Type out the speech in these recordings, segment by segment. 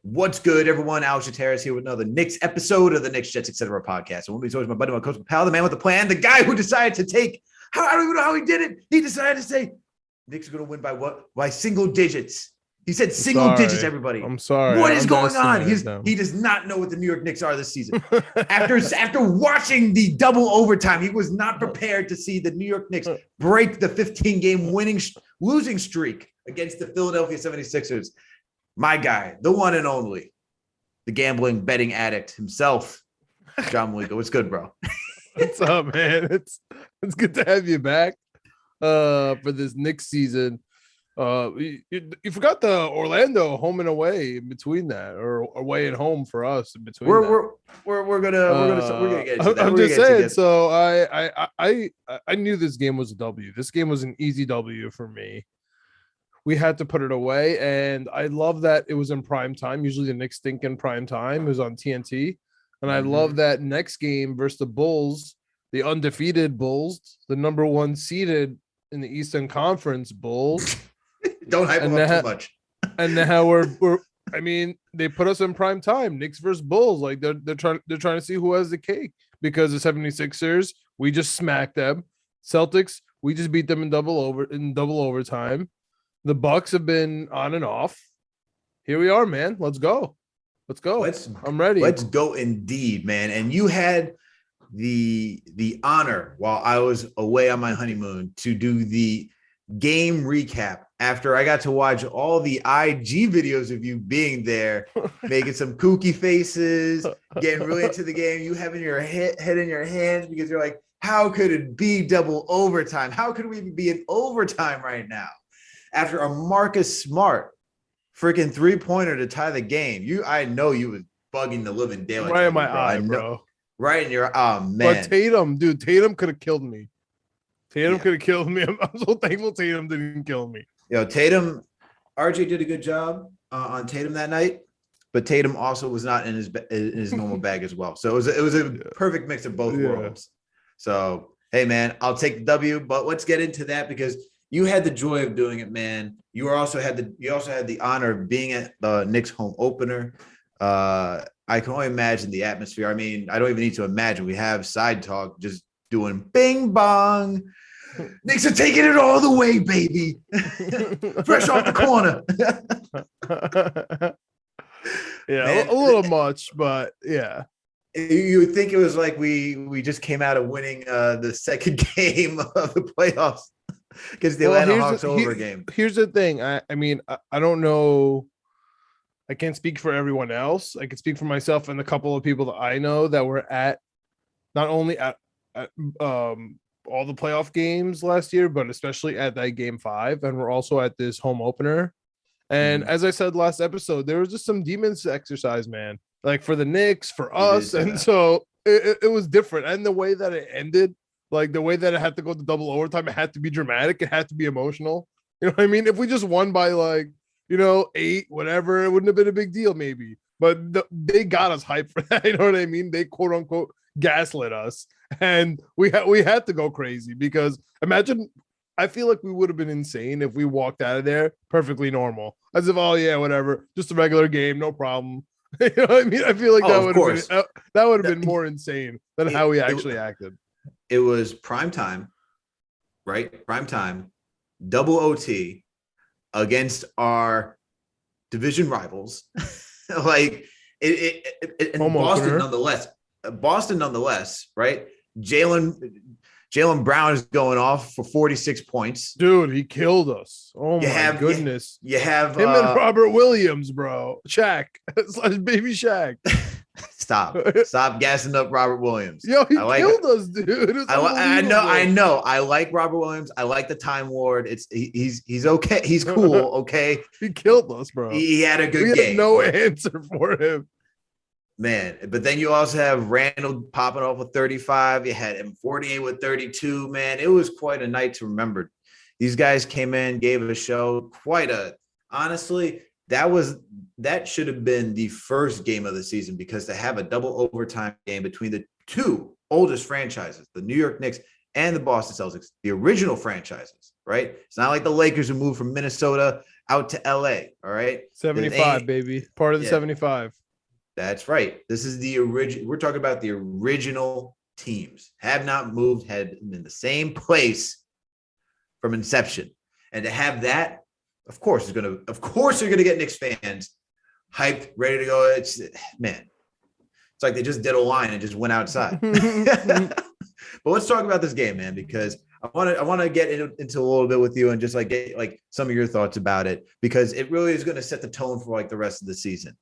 What's good, everyone? Alex Trataros here with another Knicks episode of the Knicks Jets Etc. podcast. And we'll be talking to my buddy, my coach, my pal, the man with the plan, the guy who decided to take. I don't even know how he did it. He decided to say Knicks are going to win by what? By single digits. He said single digits. Everybody, I'm sorry. What is going on? He does not know what the New York Knicks are this season. After watching the double overtime, he was not prepared to see the New York Knicks break the 15-game losing streak against the Philadelphia 76ers. My guy, the one and only, the gambling betting addict himself, John Meleka. What's good, bro? What's up, man? It's good to have you back for this Knicks season. You forgot the Orlando home and away in between that, or away and home for us in between. We're gonna get into that. I'm just saying. So I knew this game was a W. This game was an easy W for me. We had to put it away, and I love that it was in prime time. Usually the Knicks think in prime time. It was on TNT, and I love that next game versus the Bulls, the undefeated Bulls, the number one seeded in the Eastern Conference Bulls. Don't hype them up too much. And now we're. I mean, they put us in prime time. Knicks versus Bulls. Like they're trying to see who has the cake, because the 76ers, we just smacked them. Celtics, we just beat them in double overtime. The Bucks have been on and off. Here we are, man. Let's go. I'm ready. Let's go indeed, man. And you had the honor, while I was away on my honeymoon, to do the game recap after I got to watch all the IG videos of you being there, making some kooky faces, getting really into the game. You having your head in your hands because you're like, how could it be double overtime? How could we even be in overtime right now? After a Marcus Smart freaking three-pointer to tie the game, I know you was bugging the living daylights. Right in my eye, bro. Right in your man. But Tatum could have killed me. Tatum could have killed me. I'm so thankful Tatum didn't kill me. Tatum, RJ did a good job on Tatum that night, but Tatum also was not in his normal bag as well. So it was a perfect mix of both worlds. So hey, man, I'll take the W. But let's get into that, because you had the joy of doing it, man. You also had the honor of being at the Knicks home opener. I can only imagine the atmosphere. I mean, I don't even need to imagine. We have side talk just doing bing bong. Knicks are taking it all the way, baby. Fresh off the corner. Yeah, man, a little much, but yeah. You would think it was like we just came out of winning the second game of the playoffs. Because the Atlanta Hawks over game. Here's the thing. I mean, I don't know. I can't speak for everyone else. I can speak for myself and a couple of people that I know that were at not only at all the playoff games last year, but especially at that game 5. And we're also at this home opener. And as I said last episode, there was just some demons to exercise, man. Like for the Knicks, for us. And so it was different. And the way that it ended, like the way that it had to go to double overtime, it had to be dramatic. It had to be emotional. You know what I mean? If we just won by 8, whatever, it wouldn't have been a big deal maybe. But they got us hyped for that. You know what I mean? They quote unquote gaslit us. And we had to go crazy, because imagine, I feel like we would have been insane if we walked out of there perfectly normal. As if, oh yeah, whatever, just a regular game, no problem. You know what I mean? I feel like that would have been more insane than how we actually acted. It was prime time, right? Prime time, double OT against our division rivals. And Boston nonetheless, right? Jaylen Brown is going off for 46 points. Dude, he killed us. Oh my goodness. You have him and Robert Williams, bro. Shaq. / baby Shaq. Stop gassing up Robert Williams. Yo, he killed us, dude. I know. I like Robert Williams. I like the Time Lord. He's okay. He's cool. Okay. He killed us, bro. He had a good game. We had no answer for him. Man, but then you also have Randle popping off with 35. You had him 48 with 32. Man, it was quite a night to remember. These guys came in, gave it a show. Honestly, that should have been the first game of the season, because to have a double overtime game between the two oldest franchises, the New York Knicks and the Boston Celtics, the original franchises, right? It's not like the Lakers who moved from Minnesota out to LA, all right? 75, baby. Part of the 75. That's right. This is the original. We're talking about the original teams. Have not moved, had been in the same place from inception. And to have that, of course, you're gonna get Knicks fans hyped, ready to go. It's like they just did a line and just went outside. But let's talk about this game, man, because I want to get into a little bit with you and just like get like some of your thoughts about it, because it really is going to set the tone for like the rest of the season.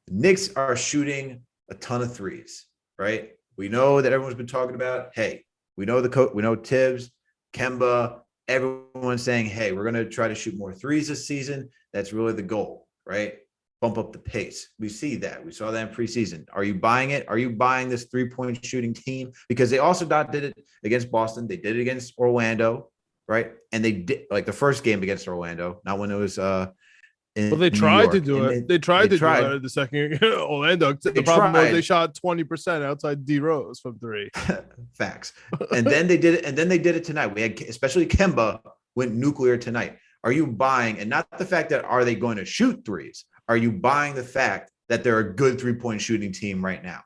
The Knicks are shooting a ton of threes, right? We know that everyone's been talking about, hey, we know we know Tibbs, Kemba, everyone's saying, hey, we're going to try to shoot more threes this season. That's really the goal, right? Bump up the pace. We see that. We saw that in preseason. Are you buying it? Are you buying this 3-point shooting team? Because they also did it against Boston. They did it against Orlando, right? And they did like the first game against Orlando, not when it was they tried to do it. They tried to do it in the second Orlando. The problem was they shot 20% outside D Rose from 3. Facts. And then they did it. And then they did it tonight. We had, especially Kemba went nuclear tonight. Are you buying? And not the fact that are they going to shoot threes? Are you buying the fact that they're a good 3-point shooting team right now?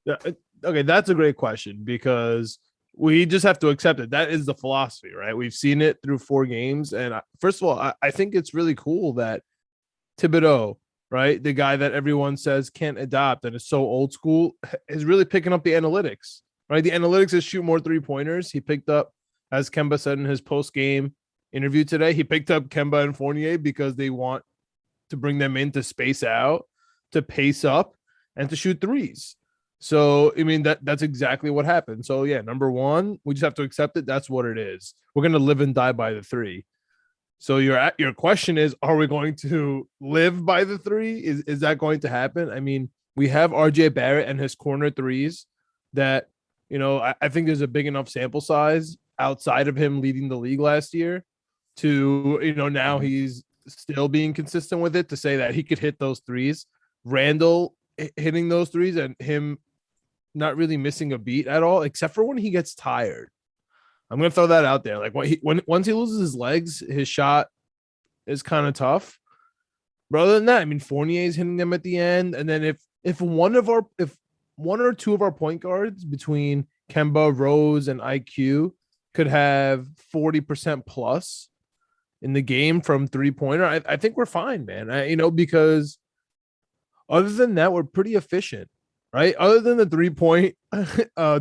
Yeah. Okay. That's a great question, because we just have to accept it. That is the philosophy, right? We've seen it through 4 games. And first of all, I think it's really cool that Thibodeau, right, the guy that everyone says can't adopt and is so old school, is really picking up the analytics, right? The analytics is shoot more 3-pointers. He picked up, as Kemba said in his post-game interview today, he picked up Kemba and Fournier because they want to bring them in to space out, to pace up, and to shoot threes. So, I mean, that's exactly what happened. So, yeah, number one, we just have to accept it. That's what it is. We're going to live and die by the 3. So your question is, are we going to live by the 3? Is that going to happen? I mean, we have RJ Barrett and his corner threes that, I think there's a big enough sample size outside of him leading the league last year to, now he's still being consistent with it, to say that he could hit those threes. Randle hitting those threes and him not really missing a beat at all, except for when he gets tired. I'm going to throw that out there. Like once he loses his legs, his shot is kind of tough. But other than that, I mean, Fournier is hitting them at the end. And then if one or two of our point guards between Kemba, Rose, and IQ could have 40% plus in the game from 3-pointer, I think we're fine, man. Because other than that, we're pretty efficient, right? Other than the 3-point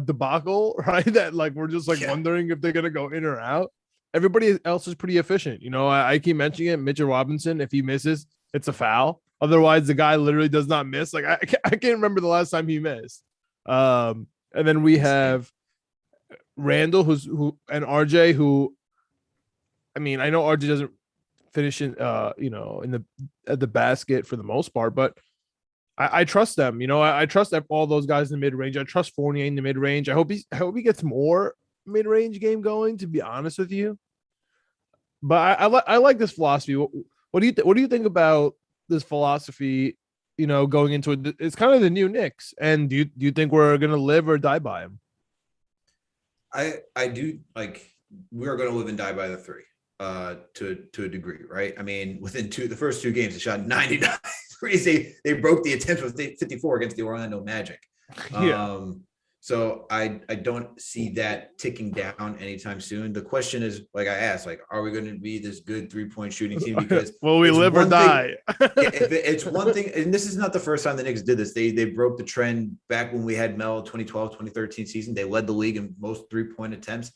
debacle, right? That like we're just like wondering if they're gonna go in or out. Everybody else is pretty efficient. I keep mentioning it. Mitchell Robinson, if he misses, it's a foul. Otherwise, the guy literally does not miss. Like I can't remember the last time he missed. And then we have Randle, and RJ, who, I mean, I know RJ doesn't finish in at the basket for the most part, but I trust them. I trust all those guys in the mid range. I trust Fournier in the mid range. I hope he gets more mid range game going, to be honest with you. But I like this philosophy. What do you think about this philosophy? Going into it, it's kind of the new Knicks. And do you think we're gonna live or die by them? I do. Like, we are going to live and die by the 3 to a degree, right? I mean, within the first 2 games, they shot 99 threes. They broke the attempt with 54 against the Orlando Magic. Yeah. So I don't see that ticking down anytime soon. The question is, like I asked, like, are we going to be this good 3-point shooting team? Because will we live or die? It's one thing, and this is not the first time the Knicks did this. They broke the trend back when we had Mel 2012, 2013 season. They led the league in most 3-point attempts.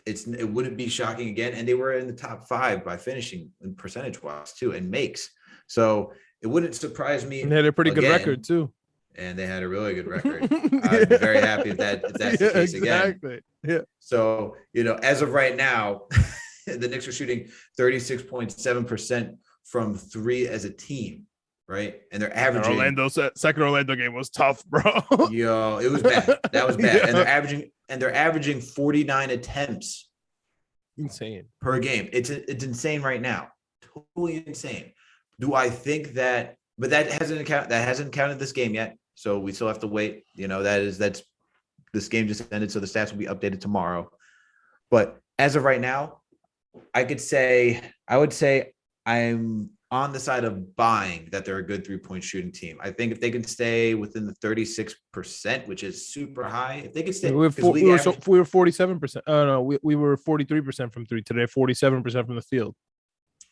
It wouldn't be shocking again. And they were in the top 5 by finishing in percentage wise too, and makes. So it wouldn't surprise me. And they had a pretty good record too. And they had a really good record. I'd be very happy if that's the case exactly. again. Yeah. So, as of right now, the Knicks are shooting 36.7% from 3 as a team, right? And they're averaging. Second Orlando game was tough, bro. Yo, it was bad. That was bad. Yeah. And they're averaging 49 attempts. Insane. Per game. It's insane right now. Totally insane. Do I think that? But that hasn't counted this game yet. So we still have to wait. That's this game just ended, so the stats will be updated tomorrow. But as of right now, I would say I'm on the side of buying that they're a good 3-point shooting team. I think if they can stay within the 36%, which is super high, if they could stay, because We were 47%. Oh no, we were 43% from three today, 47% from the field.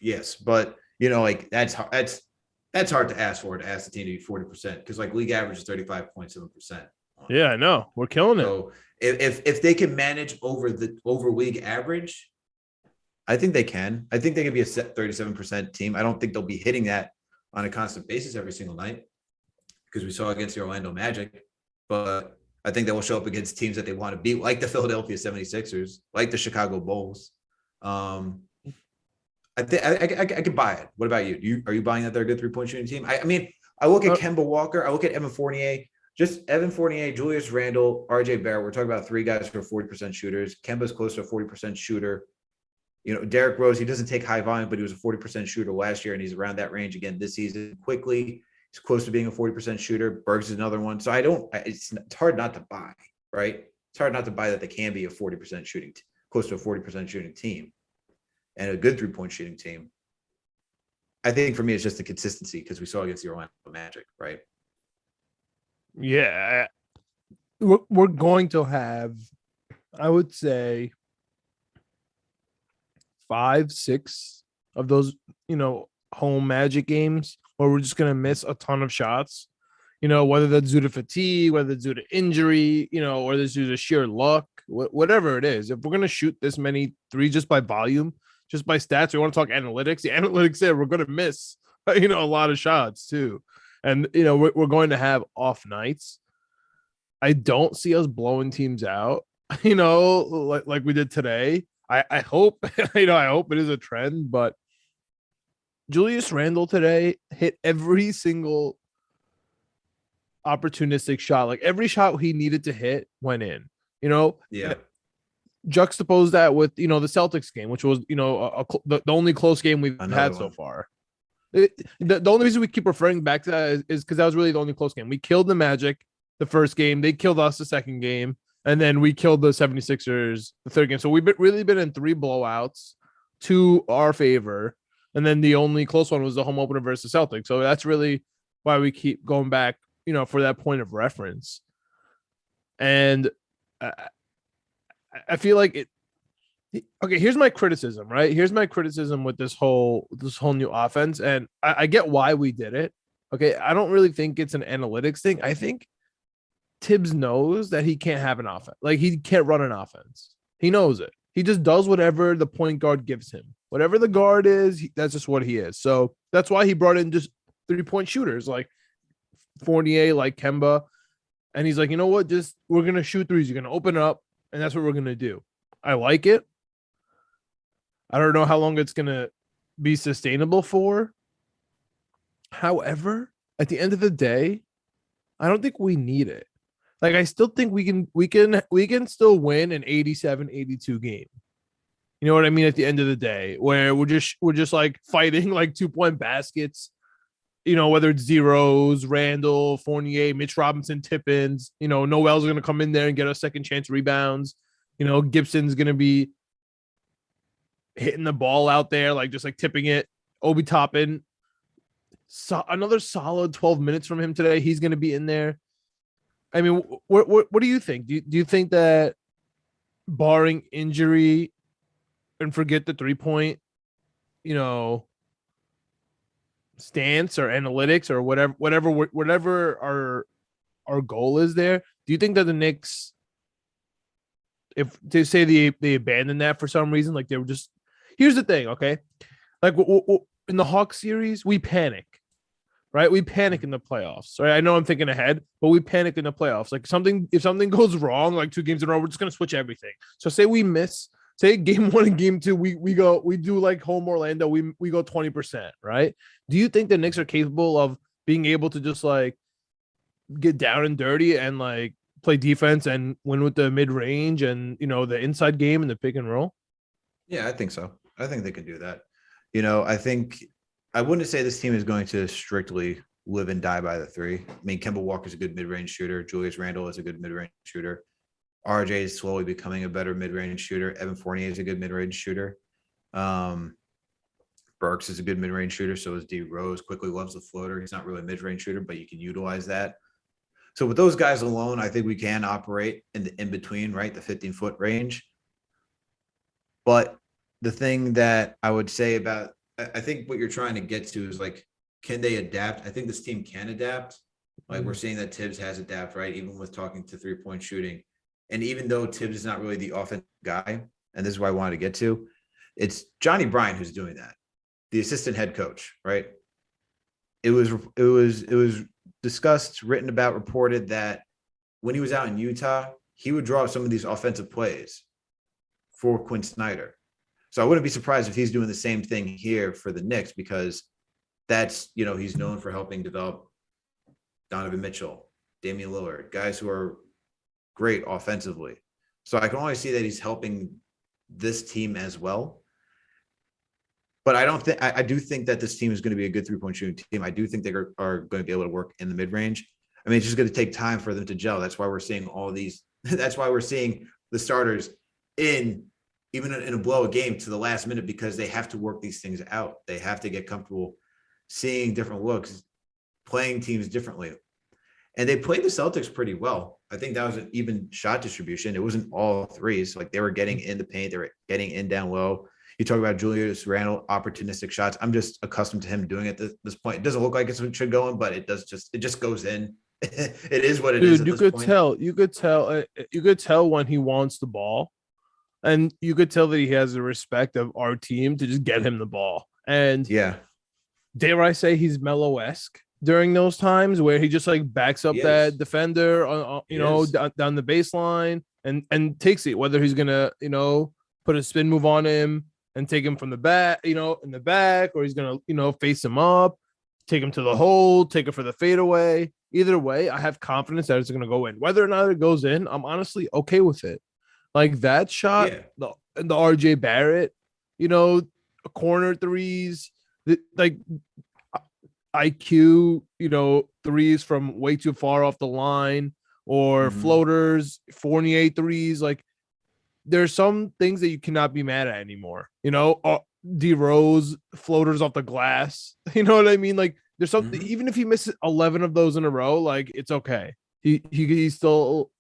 yes, but you know, like that's hard to ask the team to be 40% because like league average is 35.7%. Yeah, I know. We're killing it. So if they can manage over league average, I think they can. I think they can be a set 37% team. I don't think they'll be hitting that on a constant basis every single night because we saw against the Orlando Magic. But I think they will show up against teams that they want to beat, like the Philadelphia 76ers, like the Chicago Bulls. I think I could buy it. What about you? Are you buying that they're a good 3-point shooting team? I mean, I look at Kemba Walker. I look at Evan Fournier. Just Evan Fournier, Julius Randle, RJ Barrett. We're talking about 3 guys who are 40% shooters. Kemba's close to a 40% shooter. You know, Derrick Rose, he doesn't take high volume, but he was a 40% shooter last year, and he's around that range again this season. Quickly, he's close to being a 40% shooter. Bergs is another one. So it's hard not to buy, right? It's hard not to buy that they can be a 40% shooting, close to a 40% shooting team and a good 3-point shooting team. I think for me, it's just the consistency because we saw against the Orlando Magic, right? Yeah. We're going to have, I would say, 5, 6 of those, home Magic games where we're just going to miss a ton of shots, whether that's due to fatigue, whether it's due to injury, or there's due to sheer luck, whatever it is. If we're going to shoot this many threes just by volume, just by stats, we want to talk analytics. The analytics say we're going to miss, a lot of shots too. And, we're going to have off nights. I don't see us blowing teams out, like we did today. I hope, I hope it is a trend, but Julius Randle today hit every single opportunistic shot. Like every shot he needed to hit went in, Yeah. Juxtapose that with, the Celtics game, which was, the only close game we've had so far. The only reason we keep referring back to that is because that was really the only close game. We killed the Magic the first game. They killed us the second game. And then we killed the 76ers the third game. So we've really been in 3 blowouts to our favor. And then the only close one was the home opener versus Celtics. So that's really why we keep going back, for that point of reference. And I feel like it. Okay, here's my criticism, right? Here's my criticism with this whole new offense. And I get why we did it. Okay, I don't really think it's an analytics thing. I think Tibbs knows that he can't have an offense. Like he can't run an offense. He knows it. He just does whatever the point guard gives him. Whatever the guard is, that's just what he is. So that's why he brought in just 3-point shooters like Fournier, like Kemba. And he's like, you know what? Just we're going to shoot threes. You're going to open up, and that's what we're going to do. I like it. I don't know how long it's going to be sustainable for. However, at the end of the day, I don't think we need it. Like, I still think we can still win an 87-82 game. You know what I mean? At the end of the day, where we're just like fighting like 2-point baskets, whether it's zeros, Randall, Fournier, Mitch Robinson, tip-ins, Noel's going to come in there and get us second chance rebounds. Gibson's going to be hitting the ball out there, like just like tipping it. Obi Toppin, another solid 12 minutes from him today. He's going to be in there. I mean, what do you think? Do you think that barring injury and forget the 3-point, stance or analytics or whatever our goal is there, do you think that the Knicks, if they say they abandoned that for some reason, like they were just, here's the thing, okay? Like in the Hawks series, we panic. Right, we panic in the playoffs. Right, I know I'm thinking ahead, but we panic in the playoffs. Like if something goes wrong, like 2 games in a row, we're just gonna switch everything. So say we miss, say game 1 and game 2, we do like home Orlando, we go 20%. Right? Do you think the Knicks are capable of being able to just like get down and dirty and like play defense and win with the mid range and the inside game and the pick and roll? Yeah, I think so. I think they can do that. I think. I wouldn't say this team is going to strictly live and die by the 3. I mean, Kemba Walker's a good mid-range shooter. Julius Randle is a good mid-range shooter. RJ is slowly becoming a better mid-range shooter. Evan Fournier is a good mid-range shooter. Burks is a good mid-range shooter. So is D Rose. Quickly loves the floater. He's not really a mid-range shooter, but you can utilize that. So with those guys alone, I think we can operate in the in-between, right? The 15-foot range. But the thing that I would say about, I think what you're trying to get to is like, can they adapt? I think this team can adapt. Like we're seeing that Tibbs has adapt, right? Even with talking to 3-point shooting. And even though Tibbs is not really the offensive guy, and this is what I wanted to get to, it's Johnny Bryant who's doing that, the assistant head coach, right? It was discussed, written about, reported that when he was out in Utah, he would draw some of these offensive plays for Quinn Snyder. So I wouldn't be surprised if he's doing the same thing here for the Knicks, because that's, he's known for helping develop Donovan Mitchell, Damian Lillard, guys who are great offensively. So I can only see that he's helping this team as well. But I do think that this team is going to be a good 3-point shooting team. I do think they are going to be able to work in the mid-range. I mean, it's just going to take time for them to gel. That's why we're seeing all these, that's why we're seeing the starters even in a blowout game to the last minute, because they have to work these things out. They have to get comfortable seeing different looks, playing teams differently. And they played the Celtics pretty well. I think that was an even shot distribution. It wasn't all threes. Like they were getting in the paint, they were getting in down low. You talk about Julius Randle, opportunistic shots. I'm just accustomed to him doing it at this point. It doesn't look like it should go in, but it just goes in. It is what it is. Dude, you could tell when he wants the ball, and you could tell that he has the respect of our team to just get him the ball. And yeah, dare I say he's Melo-esque during those times where he just like backs up that defender on down the baseline and takes it, whether he's gonna put a spin move on him and take him from the back, in the back, or he's going to, face him up, take him to the hole, take it for the fadeaway. Either way, I have confidence that it's going to go in. Whether or not it goes in, I'm honestly okay with it. Like that shot, the RJ Barrett, corner threes, like IQ, threes from way too far off the line, or floaters, Fournier threes, like there's some things that you cannot be mad at anymore. D Rose floaters off the glass. You know what I mean? Like there's something, even if he misses 11 of those in a row, like it's okay. He still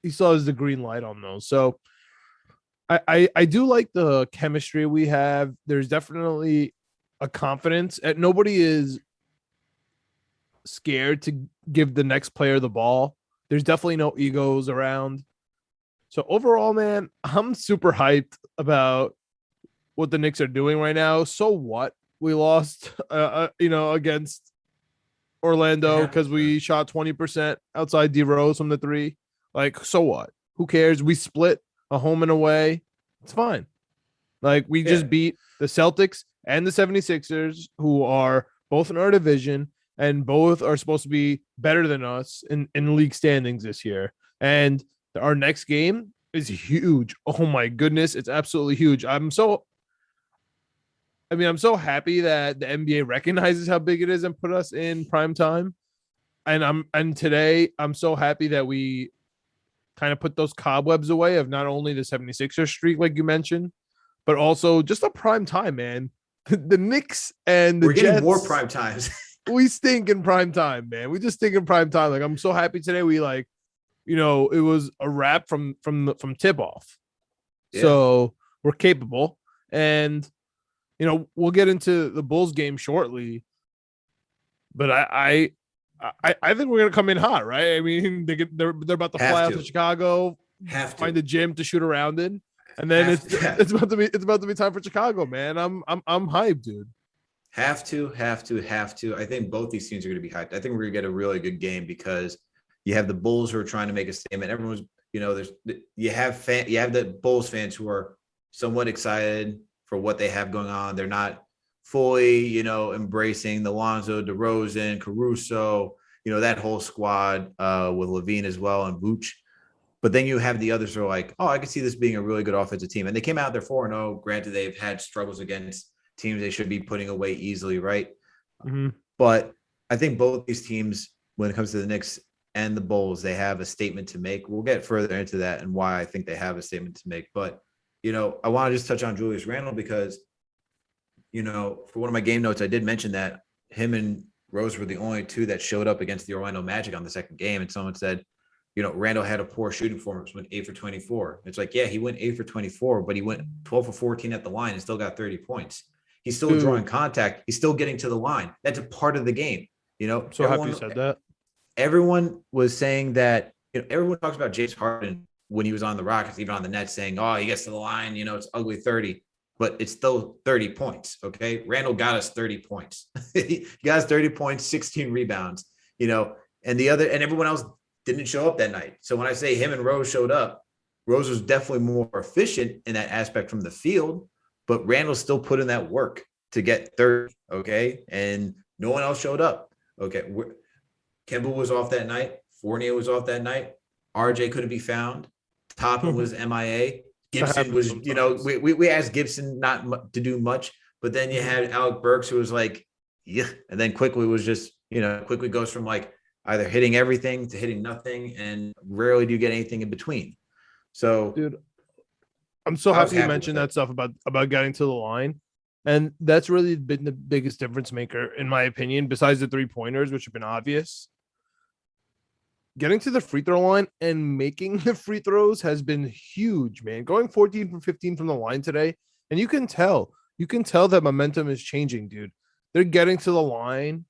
has the green light on those. So I do like the chemistry we have. There's definitely a confidence, and nobody is scared to give the next player the ball. There's definitely no egos around. So overall, man, I'm super hyped about what the Knicks are doing right now. So what? We lost, against Orlando because we shot 20% outside D Rose from the three. Like, so what? Who cares? We split a home and away. It's fine. Like, we just beat the Celtics and the 76ers, who are both in our division and both are supposed to be better than us in league standings this year. And our next game is huge. Oh my goodness, it's absolutely huge. I'm so happy that the NBA recognizes how big it is and put us in prime time. And today I'm so happy that we kind of put those cobwebs away of not only the 76ers streak, like you mentioned, but also just a prime time, man. The Knicks and the We're getting Jets, more prime times. We stink in prime time, man. We just stink in prime time. Like, I'm so happy today. We it was a wrap from tip off. Yeah. So we're capable, and we'll get into the Bulls game shortly. But I think we're gonna come in hot, right? I mean, they're about to fly out to Chicago, find a gym to shoot around in, and then it's about to be time for Chicago, man. I'm hyped, dude. Have to. I think both these teams are going to be hyped. I think we're going to get a really good game because you have the Bulls who are trying to make a statement. Everyone's, you have the Bulls fans who are somewhat excited for what they have going on. They're not fully, embracing the Lonzo, DeRozan, Caruso, that whole squad with Levine as well and Vooch. But then you have the others who are like, oh, I can see this being a really good offensive team. And they came out, they're 4-0. Granted, they've had struggles against teams they should be putting away easily, right? Mm-hmm. But I think both these teams, when it comes to the Knicks and the Bulls, they have a statement to make. We'll get further into that and why I think they have a statement to make. But, I want to just touch on Julius Randle because, for one of my game notes, I did mention that him and Rose were the only two that showed up against the Orlando Magic on the second game. And someone said, Randle had a poor shooting performance, went 8 for 24. It's like, yeah, he went 8 for 24, but he went 12 for 14 at the line and still got 30 points. He's still drawing contact. He's still getting to the line. That's a part of the game. I'm so happy you said that. Everyone was saying that, everyone talks about James Harden when he was on the Rockets, even on the Nets, saying, oh, he gets to the line, it's ugly 30, but it's still 30 points. Okay. Randle got us 30 points. He got us 30 points, 16 rebounds, and everyone else didn't show up that night. So when I say him and Rose showed up, Rose was definitely more efficient in that aspect from the field, but Randall still put in that work to get 30. Okay. And no one else showed up. Okay. Kemba was off that night. Fournier was off that night. RJ couldn't be found. Toppin was MIA. Gibson was, we asked Gibson not to do much, but then you had Alec Burks who was like, yeah. And then quickly was just, quickly goes from like either hitting everything to hitting nothing. And rarely do you get anything in between. So, dude, I'm so happy you mentioned that stuff about getting to the line. And that's really been the biggest difference maker, in my opinion, besides the 3-pointers, which have been obvious. Getting to the free throw line and making the free throws has been huge, man. Going 14 from 15 from the line today, and you can tell that momentum is changing, dude. They're getting to the line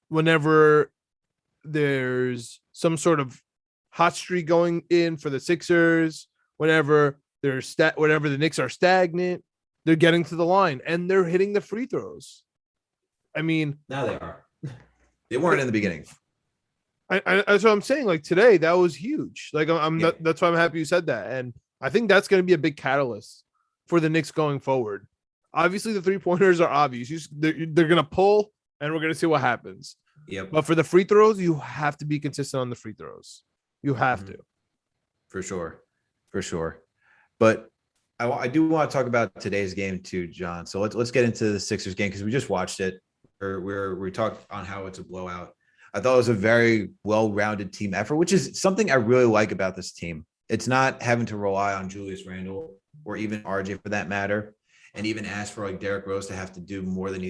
whenever there's some sort of hot streak going in for the Sixers, whenever whenever the Knicks are stagnant, they're getting to the line and they're hitting the free throws. I mean, now they are. They weren't in the beginning. That's what I'm saying. Like today, that was huge. Like that's why I'm happy you said that, and I think that's going to be a big catalyst for the Knicks going forward. Obviously, the 3-pointers are obvious. They're going to pull, and we're going to see what happens. Yep. But for the free throws, you have to be consistent on the free throws. You have to. For sure. But I do want to talk about today's game too, John. So let's get into the Sixers game because we just watched it. We talked on how it's a blowout. I thought it was a very well-rounded team effort, which is something I really like about this team. It's not having to rely on Julius Randle or even RJ for that matter, and even ask for like Derrick Rose to have to do more than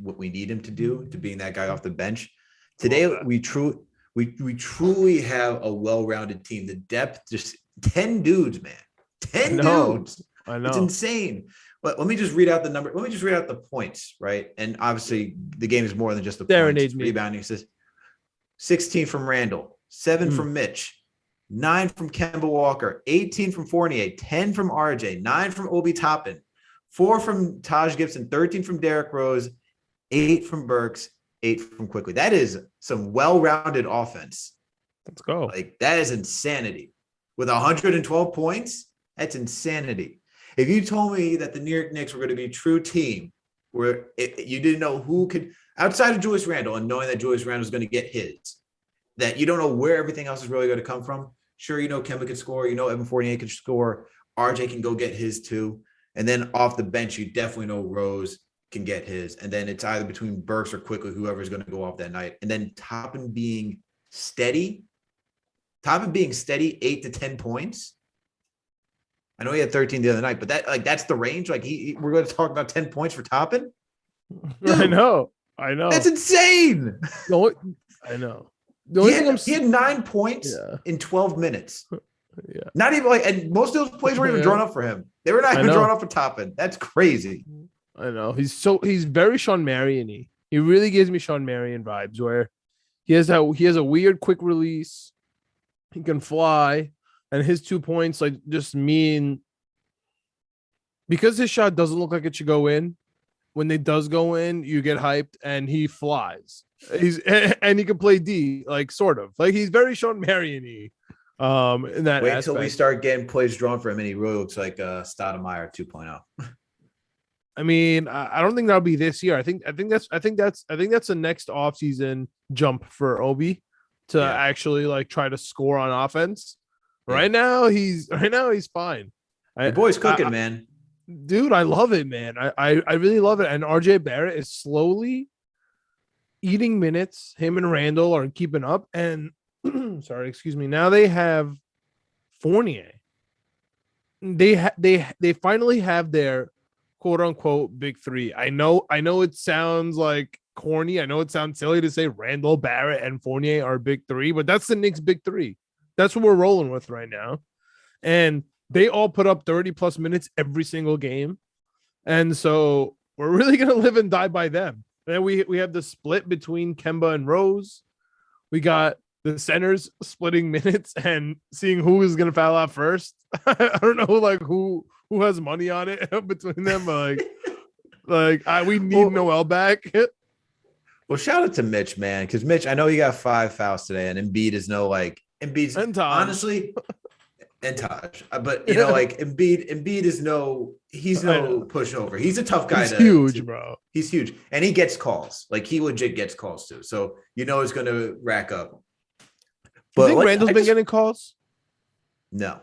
what we need him to do to being that guy off the bench. Today we truly have a well-rounded team. The depth, just 10 dudes, man. 10 dudes. I know. It's insane. But let me just read out the number. Let me just read out the points, right? And obviously the game is more than just the points. Rebounding. Says 16 from Randall, 7 from Mitch, 9 from Kemba Walker, 18 from Fournier, 10 from RJ, 9 from Obi Toppin, 4 from Taj Gibson, 13 from Derrick Rose, 8 from Burks, 8 from Quickly. That is some well-rounded offense. Let's go. Like that is insanity. With 112 points, that's insanity. If you told me that the New York Knicks were going to be a true team where you didn't know who could, outside of Julius Randle and knowing that Julius Randle is going to get his, that you don't know where everything else is really going to come from. Sure, Kemba could score. Evan Fournier could score. RJ can go get his too. And then off the bench, you definitely know Rose can get his. And then it's either between Burks or Quickly, whoever's going to go off that night. And then Toppin being steady, 8 to 10 points. I know he had 13 the other night, but that's the range. Like we're going to talk about 10 points for Toppin. I know. That's insane. I know. He had 9 points in 12 minutes. Yeah. Not even and most of those plays weren't even drawn up for him. They were not even drawn up for Toppin. That's crazy. I know. He's very Sean Marion-y. He really gives me Sean Marion vibes where he has a weird quick release. He can fly. And his 2 points just mean because his shot doesn't look like it should go in. When it does go in, you get hyped and he flies. And he can play D, sort of. He's very Sean Marion-y. In that wait until we start getting plays drawn for him, and he really looks like Stoudemire 2.0. I mean, I don't think that'll be this year. I think that's the next offseason jump for Obi to actually try to score on offense. Right now, he's fine. The boy's cooking, man. Dude, I love it, man. I really love it. And RJ Barrett is slowly eating minutes. Him and Randall are keeping up. And sorry, excuse me. Now they have Fournier. they finally have their quote unquote big three. I know it sounds like corny. I know it sounds silly to say Randle, Barrett, and Fournier are big three, but that's the Knicks big three. That's what we're rolling with right now. And they all put up 30 plus minutes every single game. And so we're really gonna live and die by them. Then we have the split between Kemba and Rose. We got the centers splitting minutes and seeing who is gonna foul out first. I don't know like who has money on it between them, but we need Noel back. Well, shout out to Mitch, man, because Mitch, I know he got 5 fouls today, and Embiid is no like Embiid's And Taj. honestly and Taj, but like Embiid is he's no pushover. He's a tough guy. He's huge, bro. He's huge, and he gets calls. Like he legit gets calls too. So he's going to rack up. But you think Randall's been getting calls? No,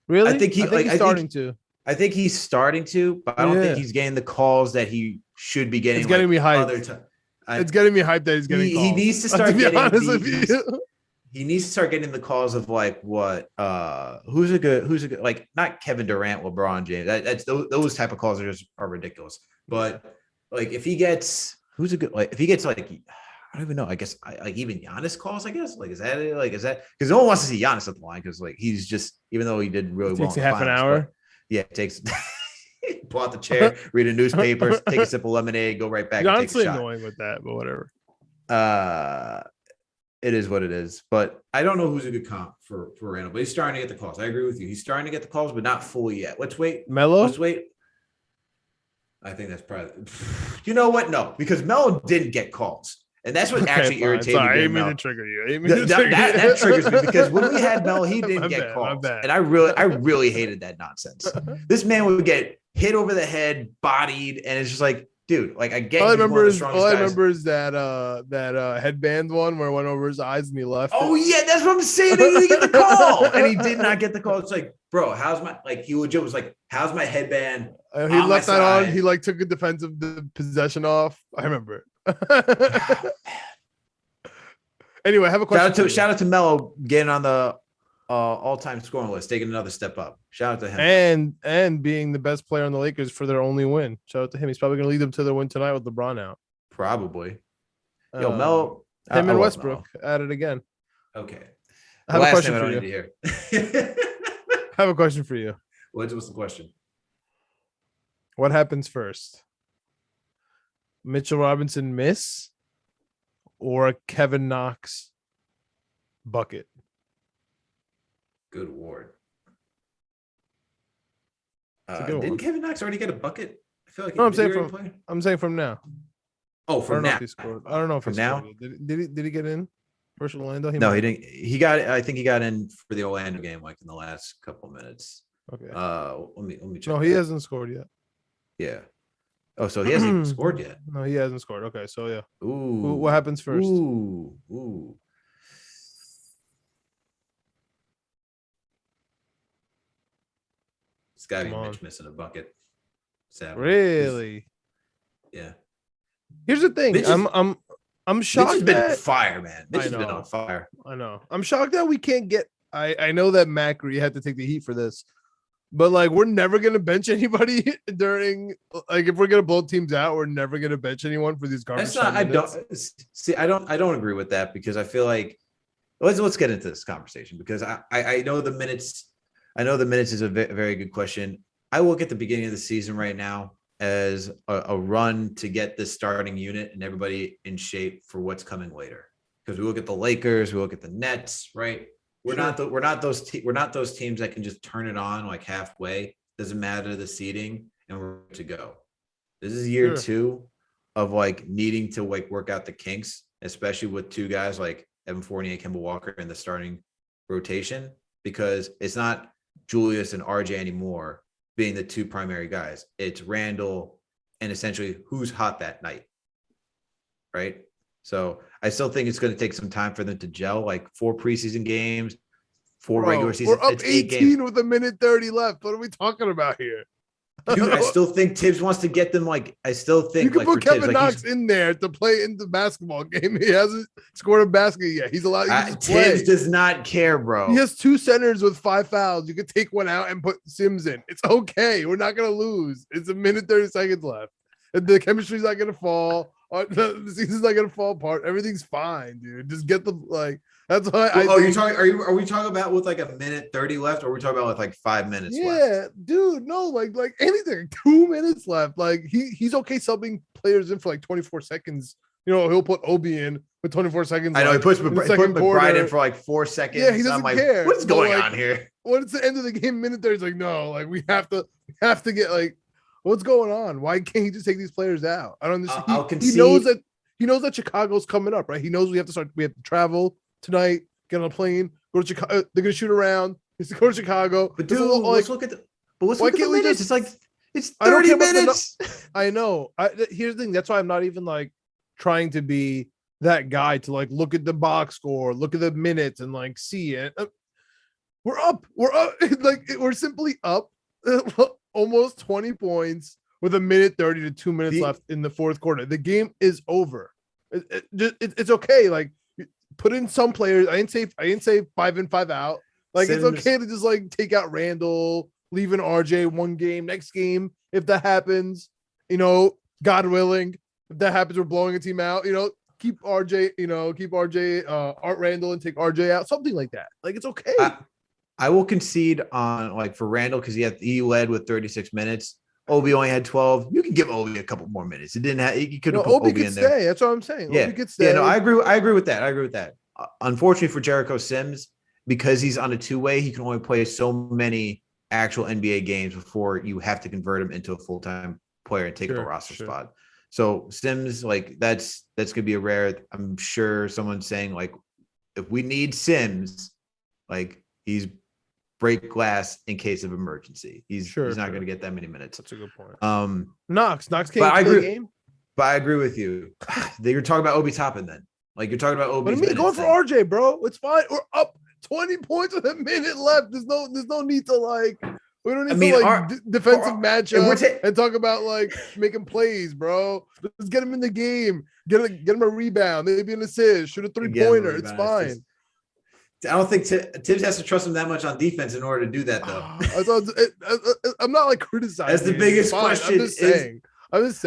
really. I think he's starting to. I think he's starting to, but I don't think he's getting the calls that he should be getting. It's getting me hyped. It's getting me hyped that he's getting calls. He needs to start getting he needs to start getting the calls of like what who's a good like not Kevin Durant, LeBron James. That's those type of calls are ridiculous. But like if he gets I don't even know. I guess like even Giannis calls. I guess like is that because no one wants to see Giannis at the line because like he's just even though he did really well. Takes half an hour. Yeah, it takes. Pull out the chair, read a newspaper, take a sip of lemonade, go right back. Honestly, annoying with that, but whatever. It is what it is. But I don't know who's a good comp for Randall. But he's starting to get the calls. I agree with you. He's starting to get the calls, but not fully yet. Let's wait. Melo. Let's wait. I think that's probably. You know what? No, because Melo didn't get calls. And that's what actually irritated me. I didn't mean to trigger you. That triggers me because when we had Melo, he didn't get calls. And I really hated that nonsense. This man would get hit over the head, bodied, and it's just like, dude, like I get. All I remember is that headband one where it went over his eyes and he left. Oh yeah, that's what I'm saying. He didn't get the call, and he did not get the call. It's like, bro, he legit was like, how's my headband? He left that on. He like took a defensive possession off. I remember. Anyway, I have a question. Shout out to Melo getting on the all-time scoring list, taking another step up. Shout out to him and being the best player on the Lakers for their only win. Shout out to him. He's probably going to lead them to their win tonight with LeBron out. Probably. Yo, Melo. Him and Westbrook at it again. Okay. I have a question for you. I have a question for you. What's the question? What happens first? Mitchell Robinson miss or Kevin Knox bucket? Good award. Didn't Kevin Knox already get a bucket? I feel like no, I'm saying from now. Oh, from now. I don't know if from now. Did he get in versus Orlando? No, he didn't. I think he got in for the Orlando game like in the last couple of minutes. Okay. Let me check. No, he hasn't scored yet. Yeah. Oh, so he hasn't even scored yet. No, he hasn't scored. Okay, so yeah. Ooh. What happens first? Ooh. It's got to be Mitch missing a bucket. Sadly. Really? Yeah. Here's the thing. I'm shocked. Mitch has been fire, man. Mitch has been on fire. I know. I'm shocked that we can't get. I know that Macri had to take the heat for this, but like we're never gonna bench anybody during like if we're gonna blow teams out, we're never gonna bench anyone for these garbage. I don't agree with that because I feel like let's get into this conversation because I know the minutes. I know the minutes is a very good question. I look at the beginning of the season right now as a run to get this starting unit and everybody in shape for what's coming later. Because we look at the Lakers, we look at the Nets, right? We're not those teams that can just turn it on like halfway. Doesn't matter the seeding, and we're ready to go. This is year 2 of like needing to like work out the kinks, especially with 2 guys like Evan Fournier and Kemba Walker in the starting rotation, because it's not Julius and RJ anymore being the 2 primary guys. It's Randle and essentially who's hot that night, right? So I still think it's going to take some time for them to gel, like 4 preseason games, 4 regular season. We're up 18 with a minute 30 left. What are we talking about here? Dude, I still think Tibbs wants to get them. Like, I still think you can like put for Kevin Tibbs, like Knox in there to play in the basketball game. He hasn't scored a basket yet. He's allowed. He can just play. Tibbs does not care, He bro. has 2 centers with 5 fouls. You could take one out and put Sims in. It's okay. We're not gonna lose. It's a minute 30 seconds left. The chemistry's not gonna fall. The season's not gonna fall apart. Everything's fine, dude. Just get the like. That's why I. Oh, you're talking? Are we talking about with like a minute 30 left, or are we talking about with like 5 minutes left? Yeah, dude. No, like anything. 2 minutes left. Like he's okay subbing players in for like 24 seconds. You know, he'll put Obi in with 24 seconds. I know he puts McBride in for like 4 seconds. Yeah, he doesn't care. What's going on here? When it's the end of the game, minute 30, he's like, no, like we have to get like, what's going on? Why can't he just take these players out? I don't understand. He knows that Chicago's coming up, right? He knows we have to travel tonight, get on a plane, go to Chicago. They're gonna shoot around. He's to go to Chicago. But dude, let's look at the minutes. It's like it's 30 minutes. I know. Here's the thing. That's why I'm not even like trying to be that guy to like look at the box score, look at the minutes, and like see it. We're up. Like we're simply up almost 20 points with a minute 30 to 2 minutes left in the fourth quarter. The game is over. It's okay. Like put in some players. I didn't say 5 in 5 out. Like Sims. It's okay to just like take out Randle, leave an RJ one game. Next game, if that happens, you know, God willing, if that happens, we're blowing a team out. You know, keep RJ, Art Randle and take RJ out. Something like that. Like it's okay. I will concede on like for Randle because he led with 36 minutes. Obi only had 12. You can give Obi a couple more minutes. It didn't have. You could have put Obi in there. Stay. That's what I'm saying. Yeah, Obi could stay. Yeah. No, I agree with that. Unfortunately for Jericho Sims, because he's on a two-way, he can only play so many actual NBA games before you have to convert him into a full-time player and take up a roster spot. So Sims, like that's gonna be a rare. I'm sure someone's saying like, if we need Sims, like he's break glass in case of emergency. He's not going to get that many minutes. That's a good point. Knox can't play the game. But I agree with you. You're talking about Obi Toppin then. Like you're talking about Obi. What do you mean? Going for RJ, bro. It's fine. We're up 20 points with a minute left. There's no need to like. We don't need defensive matchup and talk about like making plays, bro. Let's get him in the game. Get him a rebound, maybe an assist, shoot a 3-pointer. It's fine. I don't think Tibbs has to trust him that much on defense in order to do that, though. I'm not like criticizing. That's the biggest question. I'm just saying.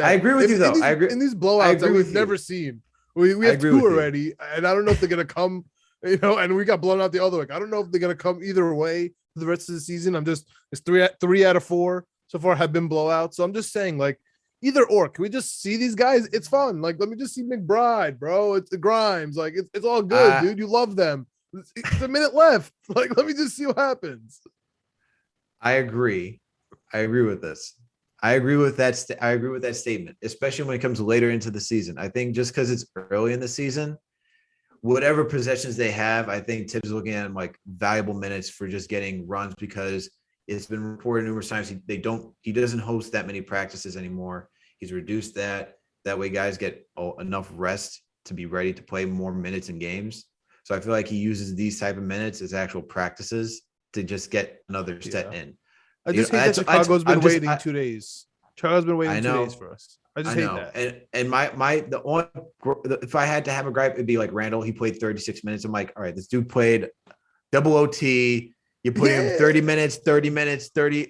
I agree with you, though. I agree in these blowouts that we've never seen. We have 2 already, and I don't know if they're gonna come. You know, and we got blown out the other way. I don't know if they're gonna come either way for the rest of the season. It's 3 out of 4 so far have been blowouts. So I'm just saying, like, either or. Can we just see these guys? It's fun. Like, let me just see McBride, bro. It's the Grimes. Like, it's all good, dude. You love them. It's a minute left. Like, let me just see what happens. I agree with this. I agree with that statement, especially when it comes later into the season. I think just because it's early in the season, whatever possessions they have, I think Tibbs is looking at like valuable minutes for just getting runs because it's been reported numerous times he doesn't host that many practices anymore. He's reduced that. That way guys get enough rest to be ready to play more minutes in games. So I feel like he uses these type of minutes as actual practices to just get another set in. I just hate that Chicago's been waiting 2 days. Chicago's been waiting 2 days for us. I just hate that. And the only, if I had to have a gripe, it'd be like Randle. He played 36 minutes. I'm like, all right, this dude played double OT. You put him 30 minutes, 30,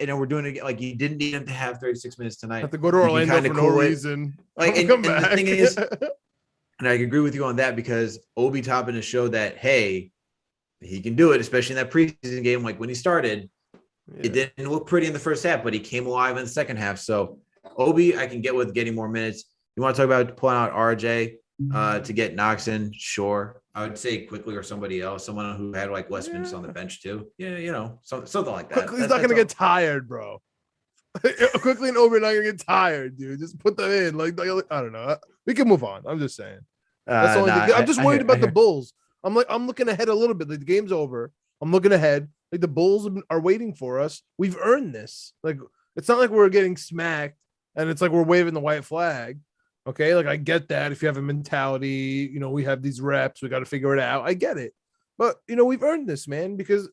and then we're doing it like you didn't need him to have 36 minutes tonight. Have to go to Orlando for no reason. Like, and the thing is, and I agree with you on that because Obi Toppin has showed that, hey, he can do it, especially in that preseason game. Like when he started, it didn't look pretty in the first half, but he came alive in the second half. So Obi, I can get with getting more minutes. You want to talk about pulling out RJ to get Knox in? Sure. I would say quickly or somebody else, someone who had like less minutes on the bench too. Yeah, you know, something like that. Quickly's not going to get tired, bro. Quickly and Obi are not going to get tired, dude. Just put them in. Like I don't know. We can move on. I'm just saying. That's the only thing. I'm just worried about the Bulls. I'm looking ahead a little bit. Like the game's over. I'm looking ahead. Like the Bulls are waiting for us. We've earned this. Like it's not like we're getting smacked and it's like we're waving the white flag. Okay, like I get that. If you have a mentality, you know, we have these reps, we got to figure it out. I get it, but you know, we've earned this, man, because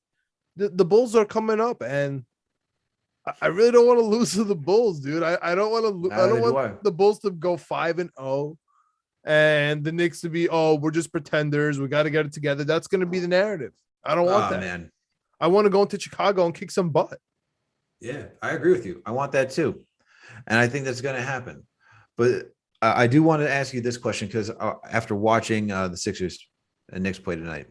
the Bulls are coming up, and I really don't want to lose to the Bulls, dude. I don't want to. I don't Neither do want the Bulls to go 5-0, and the Knicks to be, oh, we're just pretenders. We got to get it together. That's going to be the narrative. I don't want that. Man. I want to go into Chicago and kick some butt. Yeah, I agree with you. I want that too, and I think that's going to happen. But I do want to ask you this question because after watching the Sixers and Knicks play tonight,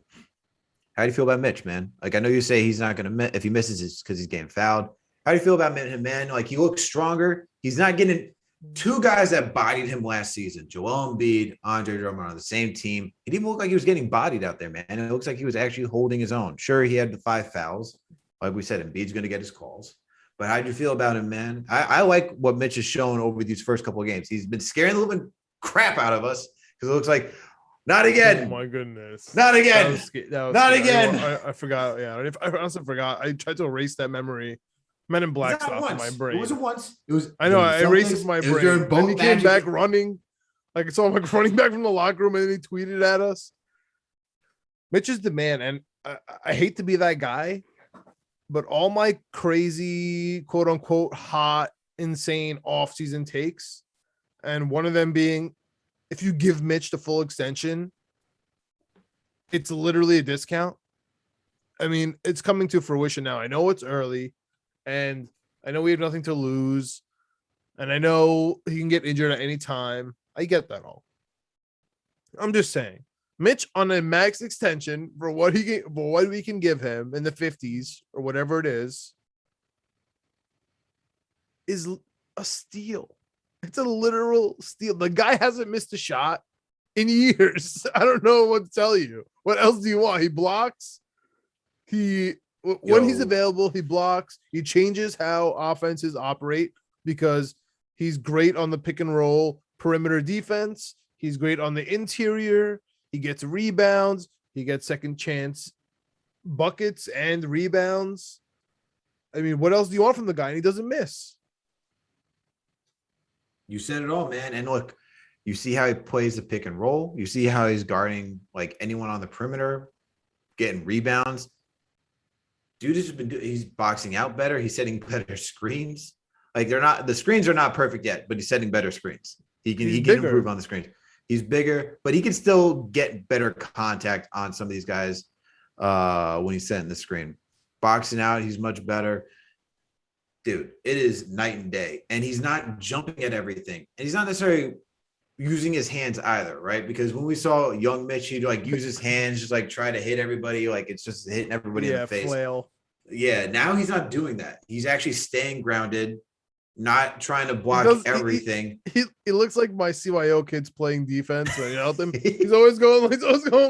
how do you feel about Mitch, man? Like, I know you say he's not going to miss. If he misses, it's because he's getting fouled. How do you feel about him, man? Like, he looks stronger. He's not getting two guys that bodied him last season, Joel Embiid, Andre Drummond on the same team. It didn't look like he was getting bodied out there, man. It looks like he was actually holding his own. Sure, he had the 5 fouls. Like we said, Embiid's going to get his calls. But how do you feel about him, man? I like what Mitch has shown over these first couple of games. He's been scaring the living crap out of us because it looks like, not again. Oh my goodness. Not again. That was not scary. again. I forgot. Yeah. I honestly forgot. I tried to erase that memory. Men in Black stuff in my brain. It wasn't once. It was. I know. I erased it from my brain. Then he came back running. Like, I saw him like running back from the locker room and then he tweeted at us. Mitch is the man. And I hate to be that guy, but all my crazy, quote unquote, hot, insane offseason takes, and one of them being, if you give Mitch the full extension, it's literally a discount. I mean, it's coming to fruition now. I know it's early, and I know we have nothing to lose, and I know he can get injured at any time. I get that all. I'm just saying, Mitch on a max extension for what we can give him in the 50s or whatever it is a steal. It's a literal steal. The guy hasn't missed a shot in years. I don't know what to tell you. What else do you want? He blocks. When he's available, he blocks. He changes how offenses operate because he's great on the pick and roll perimeter defense. He's great on the interior. He gets rebounds. He gets second chance buckets and rebounds. I mean, what else do you want from the guy? And he doesn't miss. You said it all, man. And look, you see how he plays the pick and roll. You see how he's guarding like anyone on the perimeter, getting rebounds. Dude has been he's boxing out better. He's setting better screens. Like, the screens are not perfect yet, but he's setting better screens. He can improve on the screens. He's bigger, but he can still get better contact on some of these guys when he's setting the screen. Boxing out, he's much better. Dude, it is night and day. And he's not jumping at everything. And he's not necessarily using his hands either, right? Because when we saw young Mitch, he'd like use his hands, just like try to hit everybody. Like, it's just hitting everybody in the face. Flail. Yeah, now he's not doing that. He's actually staying grounded, not trying to block everything. He looks like my CYO kids playing defense. And, he's always going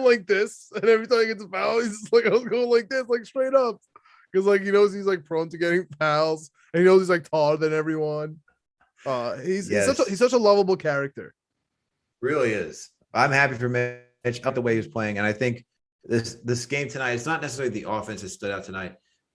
like this. And every time he gets a foul, he's just like, I was going like this, like straight up. Because like he knows he's like prone to getting fouls, and he knows he's like taller than everyone. He's such a lovable character. Really is. I'm happy for Mitch up the way he was playing, and I think this game tonight. It's not necessarily the offense that stood out tonight.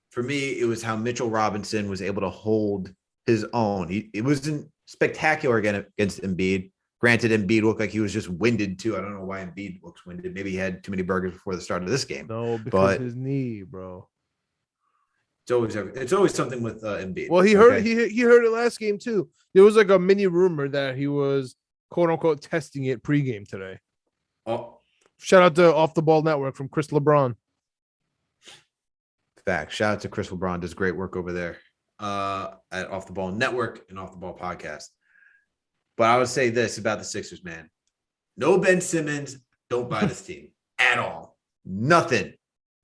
For me, it was how Mitchell Robinson was able to hold his own. It wasn't spectacular against Embiid. Granted, Embiid looked like he was just winded too. I don't know why Embiid looks winded. Maybe he had too many burgers before the start of this game. No, because his knee, bro. It's always something with Embiid. Well, he heard it last game too. There was like a mini rumor that he was quote unquote testing it pregame today. Oh, shout out to Off the Ball Network from Chris LeBron. Fact. Shout out to Chris LeBron. Does great work over there at Off the Ball Network and Off the Ball Podcast. But I would say this about the Sixers, man. No Ben Simmons. Don't buy this team at all. Nothing.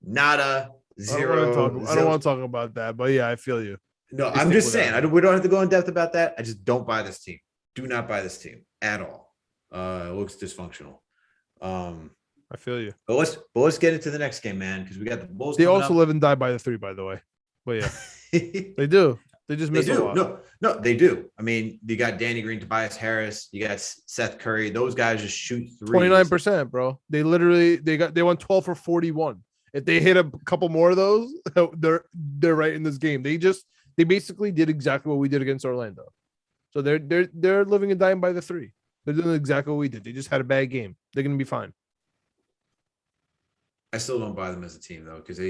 Nada. Zero. I don't want to talk about that, but yeah, I feel you. No, I'm just saying. We don't have to go in depth about that. I just don't buy this team. Do not buy this team at all. It looks dysfunctional. I feel you. But let's get into the next game, man, because we got the Bulls. They also live and die by the 3, by the way. But yeah, they do. They just miss a lot. No, they do. I mean, you got Danny Green, Tobias Harris, you got Seth Curry. Those guys just shoot 29%, bro. They won 12 for 41. If they hit a couple more of those, they're right in this game. They basically did exactly what we did against Orlando. So they're living and dying by the 3. They're doing exactly what we did. They just had a bad game. They're gonna be fine. I still don't buy them as a team though, because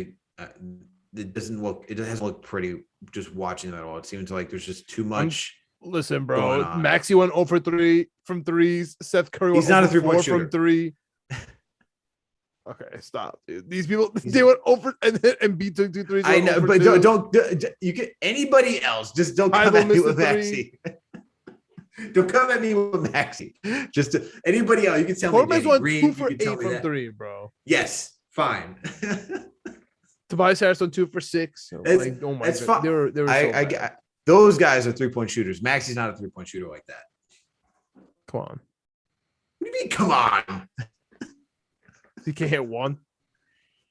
it doesn't look pretty just watching them at all. It seems like there's just too much. Listen, going bro. on. Maxey went 0 for 3 from threes. Seth Curry went He's not 0 a for 4 3-point shooter. from 3. Okay, stop, dude. These people they went over and beat took 2 threes. I know, but don't you get anybody else. Just don't come at me with Maxey. Don't come at me with Maxey. Just anybody else. You can tell me Corbin's Danny went Green. 2 for You can 8 tell me from that. 3, bro. Yes, fine. Tobias Harris went 2 for 6. Like, oh my god, they were so bad. Those guys are 3-point shooters. Maxey's not a 3-point shooter like that. Come on. What do you mean? Come on. He can't hit one.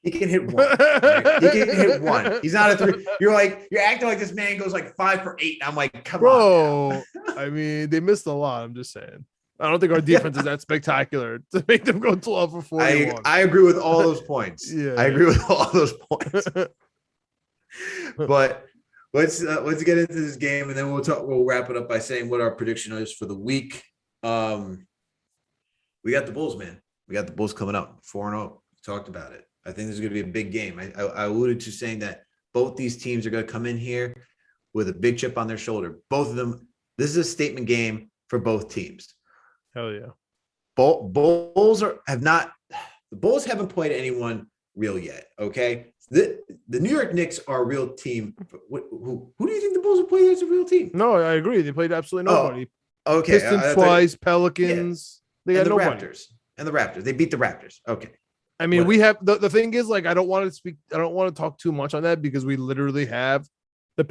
He can hit one. Right? He can hit one. He's not a 3. You're acting like this man goes like 5 for 8. I'm like, come on. Bro, I mean, they missed a lot. I'm just saying. I don't think our defense is that spectacular to make them go 12 for 41. I agree with all those points. Yeah. I agree with all those points. But let's get into this game, and then we'll wrap it up by saying what our prediction is for the week. We got the Bulls, man. We got the Bulls coming up 4-0. We talked about it. I think this is going to be a big game. I alluded to saying that both these teams are going to come in here with a big chip on their shoulder. Both of them. This is a statement game for both teams. Hell yeah. The Bulls haven't played anyone real yet. Okay. The New York Knicks are a real team. Who do you think the Bulls have played as a real team? No, I agree. They played absolutely nobody. Oh, okay. Pistons twice, Pelicans. Yeah. They got nobody. And the Raptors. They beat the Raptors. Okay. I mean, we have the thing is, like, I don't want to talk too much on that because we literally have the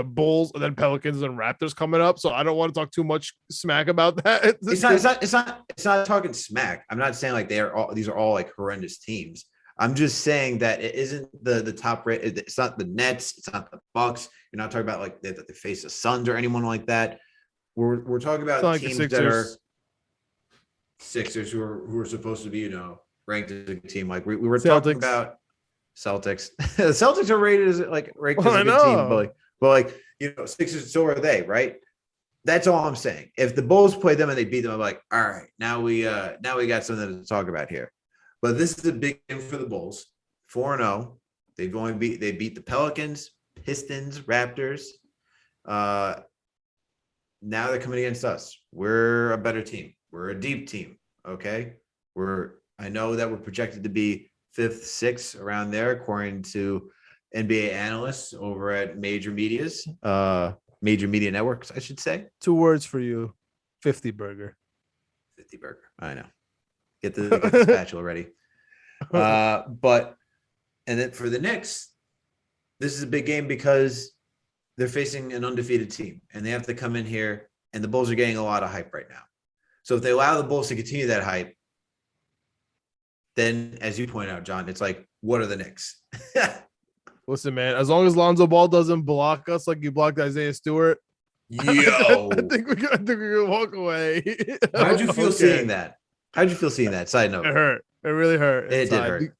Bulls and then Pelicans and Raptors coming up. So I don't want to talk too much smack about that. It's not talking smack. I'm not saying like these are all like horrendous teams. I'm just saying that it isn't the top rate. It's not the Nets. It's not the Bucks. You're not talking about like that they face the Suns or anyone like that. We're talking about teams that are Sixers who are supposed to be, ranked as a team. Like we were talking about Celtics. The Celtics are rated as ranked as a good team, but Sixers, so are they, right? That's all I'm saying. If the Bulls played them and they beat them, I'm like, all right, now we got something to talk about here. But this is a big game for the Bulls. 4-0. They beat the Pelicans, Pistons, Raptors. Now they're coming against us. We're a better team. We're a deep team. Okay. I know that we're projected to be 5th, 6th around there, according to NBA analysts over at major media networks, I should say. 2 words for you: 50 burger. 50 burger. I know. Get the spatula ready. And then for the Knicks, this is a big game because they're facing an undefeated team, and they have to come in here, and the Bulls are getting a lot of hype right now. So if they allow the Bulls to continue that hype, then, as you point out, John, it's like, what are the Knicks? Listen, man, as long as Lonzo Ball doesn't block us like you blocked Isaiah Stewart, Yo, I think we can walk away. How'd you feel seeing that? Side note. It hurt. It really hurt. It did hurt.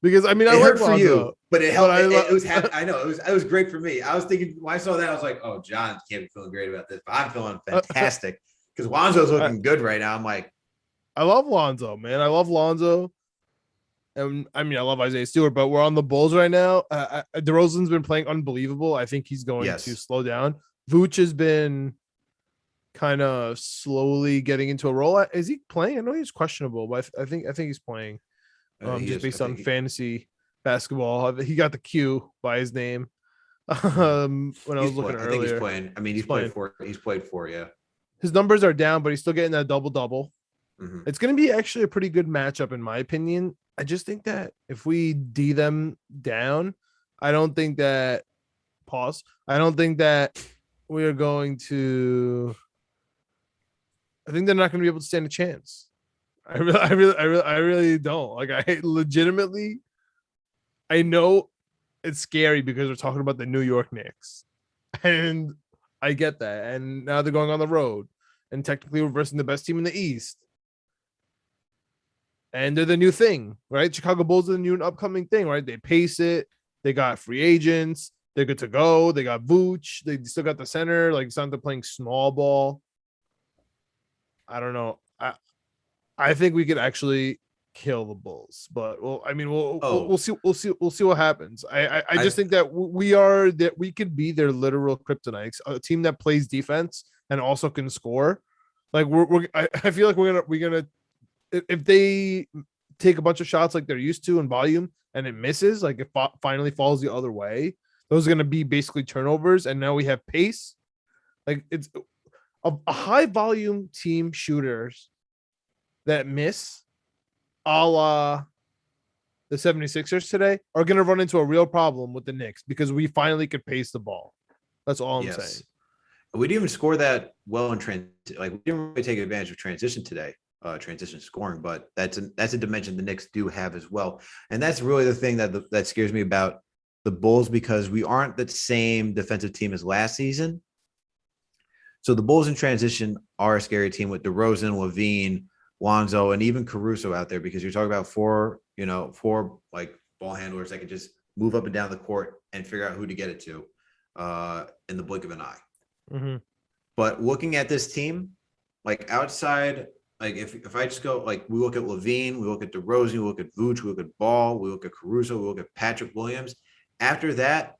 Because I mean, I it like hurt for Lonzo, you, but it helped. But It was. I know it was great for me. I was thinking when I saw that, I was like, oh, John can't be feeling great about this, but I'm feeling fantastic because Lonzo's looking good right now. I'm like, I love Lonzo, man. I love Lonzo. And I mean, I love Isaiah Stewart, but we're on the Bulls right now. DeRozan's been playing unbelievable. I think he's going to slow down. Vooch has been kind of slowly getting into a role. Is he playing? I know he's questionable, but I think he's playing. Just based on fantasy basketball, he got the Q by his name. When I was looking earlier, I think he's playing. I mean, he's played 4. Yeah, his numbers are down, but he's still getting that double. Mm-hmm. It's going to be actually a pretty good matchup, in my opinion. I just think that if we D them down, I don't think that we are going to. I think they're not going to be able to stand a chance. I really don't. Like, I legitimately, I know it's scary because we're talking about the New York Knicks, and I get that. And now they're going on the road, and technically we're versing the best team in the East. And they're the new thing, right? Chicago Bulls are the new and upcoming thing, right? They pace it. They got free agents. They're good to go. They got Vooch. They still got the center. Like, it's not they're playing small ball. I don't know. I think we could actually kill the Bulls. But I mean, we'll Oh, see. We'll see what happens. I I just think that we could be their literal kryptonites, a team that plays defense and also can score. Like I feel like we're gonna if they take a bunch of shots like they're used to in volume and it misses, like it finally falls the other way, those are going to be basically turnovers. And now we have pace. Like it's a high volume team shooters that miss a la the 76ers today are going to run into a real problem with the Knicks because we finally could pace the ball. That's all I'm saying. We didn't even score that well in transition. Like we didn't really take advantage of transition today, transition scoring, but that's a dimension the Knicks do have as well. And that's really the thing that scares me about the Bulls, because we aren't the same defensive team as last season. So the Bulls in transition are a scary team with DeRozan, Levine, Lonzo, and even Caruso out there, because you're talking about four like ball handlers that can just move up and down the court and figure out who to get it to in the blink of an eye. Mm-hmm. But looking at this team, like outside, like if I just go, like we look at Levine, we look at DeRozan, we look at Vooch, we look at Ball, we look at Caruso, we look at Patrick Williams. After that,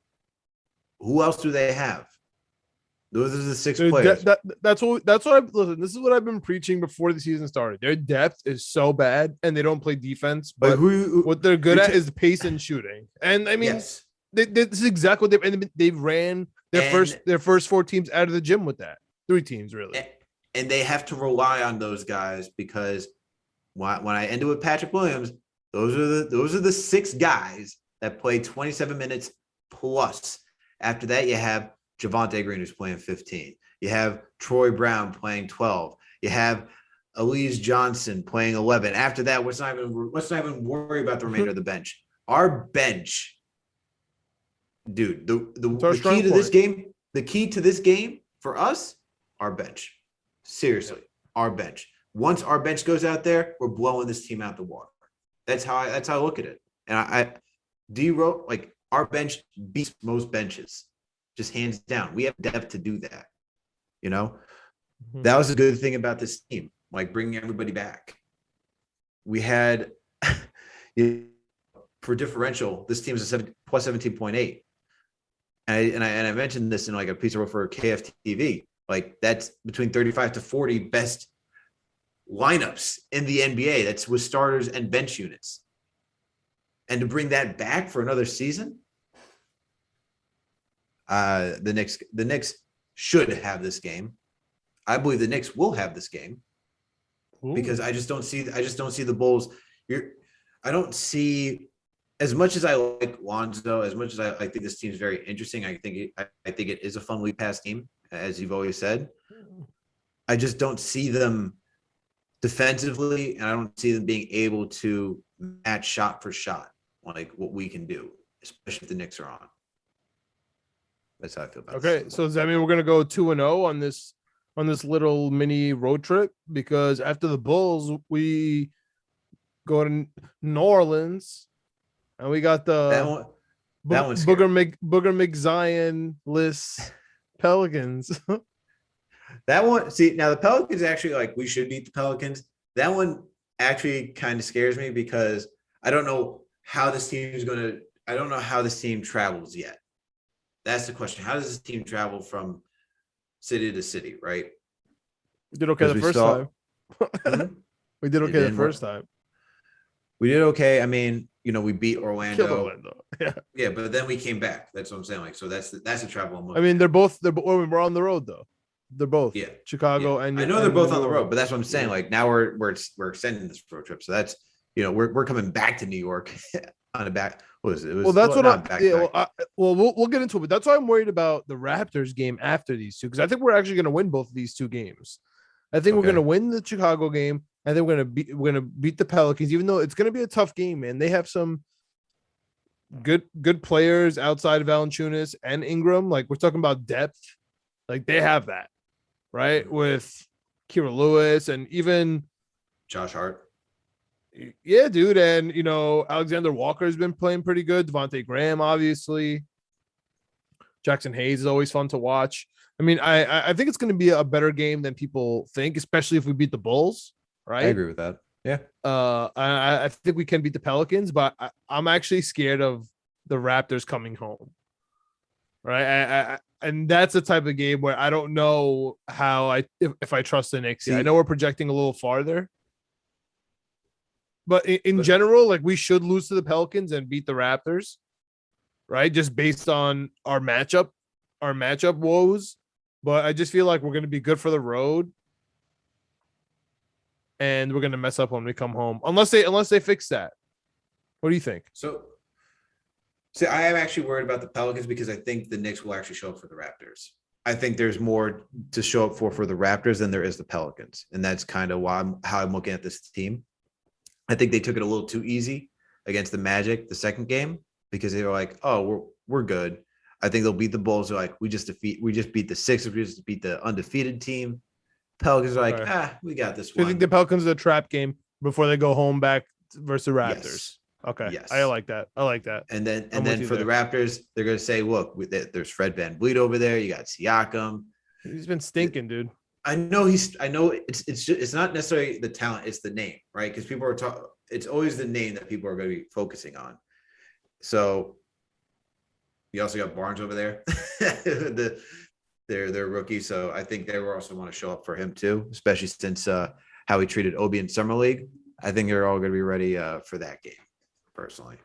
who else do they have? Those are the six players. That's what I've listen. This is what I've been preaching before the season started. Their depth is so bad, and they don't play defense. But what they're good at is pace and shooting. And I mean, yes. This is exactly what they've ran their first four teams out of the gym with that. 3 teams really. And they have to rely on those guys, because when I ended with Patrick Williams, those are the 6 guys that play 27 minutes plus. After that, you have Javonte Green, who's playing 15. You have Troy Brown playing 12. You have Elise Johnson playing 11. After that, let's not even worry about the remainder of the bench. Our bench, dude, the key to this game, the key to this game for us, our bench. Seriously, our bench. Once our bench goes out there, we're blowing this team out the water. That's how I look at it. And like our bench beats most benches, just hands down. We have depth to do that. You know, that was a good thing about this team, like bringing everybody back. We had for differential, this team is a plus 17.8. And I mentioned this in like a piece I wrote for KFTV. Like that's between 35 to 40 best lineups in the NBA. That's with starters and bench units. And to bring that back for another season, the Knicks should have this game. I believe the Knicks will have this game. Ooh. Because I just don't see the Bulls. I don't see, as much as I like Lonzo, as much as I think this team is very interesting. I think it is a fun lead pass team, as you've always said. I just don't see them defensively, and I don't see them being able to match shot for shot like what we can do, especially if the Knicks are on. That's how I feel about it. Okay, so does that mean we're gonna go 2-0 on this little mini road trip? Because after the Bulls, we go to New Orleans, and we got the Booger McZion-less Pelicans. That one, see, now the Pelicans actually, like, we should beat the Pelicans. That one actually kind of scares me, because I don't know how this team travels yet. That's the question. How does this team travel from city to city, right? We did okay the first time. We did okay the first time. We did okay. I mean, we beat Orlando. Yeah, but then we came back. That's what I'm saying. Like, so that's a travel. I mean, we're on the road though. They're both Chicago and I know they're both on the road, but that's what I'm saying. Like now we're extending this road trip, so that's we're coming back to New York on a back. What was it? Well, that's what we'll get into it. But that's why I'm worried about the Raptors game after these two, because I think we're actually going to win both of these two games. I think we're going to win the Chicago game, and then we're going to beat the Pelicans, even though it's going to be a tough game, man. They have some good players outside of Valanciunas and Ingram. Like, we're talking about depth. Like, they have that, right? With Kira Lewis and even Josh Hart. Yeah, dude. And, Alexander Walker has been playing pretty good. Devontae Graham, obviously. Jackson Hayes is always fun to watch. I mean, I think it's going to be a better game than people think, especially if we beat the Bulls, right? I agree with that. Yeah. I think we can beat the Pelicans, but I'm actually scared of the Raptors coming home. Right. And that's the type of game where I don't know how if I trust the Knicks. Yeah, I know we're projecting a little farther. But in general, like we should lose to the Pelicans and beat the Raptors, right? Just based on our matchup woes. But I just feel like we're going to be good for the road, and we're going to mess up when we come home, unless they fix that. What do you think? So I am actually worried about the Pelicans because I think the Knicks will actually show up for the Raptors. I think there's more to show up for the Raptors than there is the Pelicans, and that's kind of how I'm looking at this team. I think they took it a little too easy against the Magic the second game because they were like, "Oh, we're good." I think they'll beat the Bulls. They're like, we just beat the Sixers, we just beat the undefeated team. Pelicans are like, we got this one. I think the Pelicans are a trap game before they go home back versus the Raptors. Yes. Okay. Yes. I like that. And then for the Raptors, they're going to say, look, there's Fred VanVleet over there. You got Siakam. He's been stinking, dude. I know it's not necessarily the talent, it's the name, right? Because people are talking, it's always the name that people are going to be focusing on. So you also got Barnes over there. They're rookies. So I think they will also want to show up for him too, especially since how he treated Obi in Summer League. I think they're all going to be ready for that game, personally.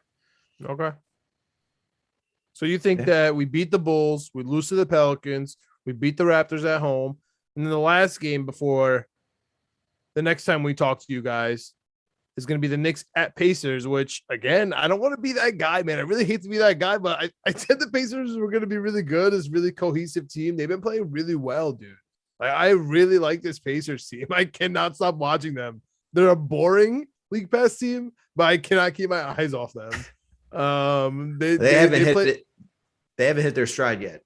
Okay. So you think that we beat the Bulls, we lose to the Pelicans, we beat the Raptors at home, and then the last game before the next time we talk to you guys is going to be the Knicks at Pacers, which, again, I don't want to be that guy, man. I really hate to be that guy, but I said the Pacers were going to be really good. It's a really cohesive team. They've been playing really well, dude. Like, I really like this Pacers team. I cannot stop watching them. They're a boring League Pass team, but I cannot keep my eyes off them. They haven't hit their stride yet,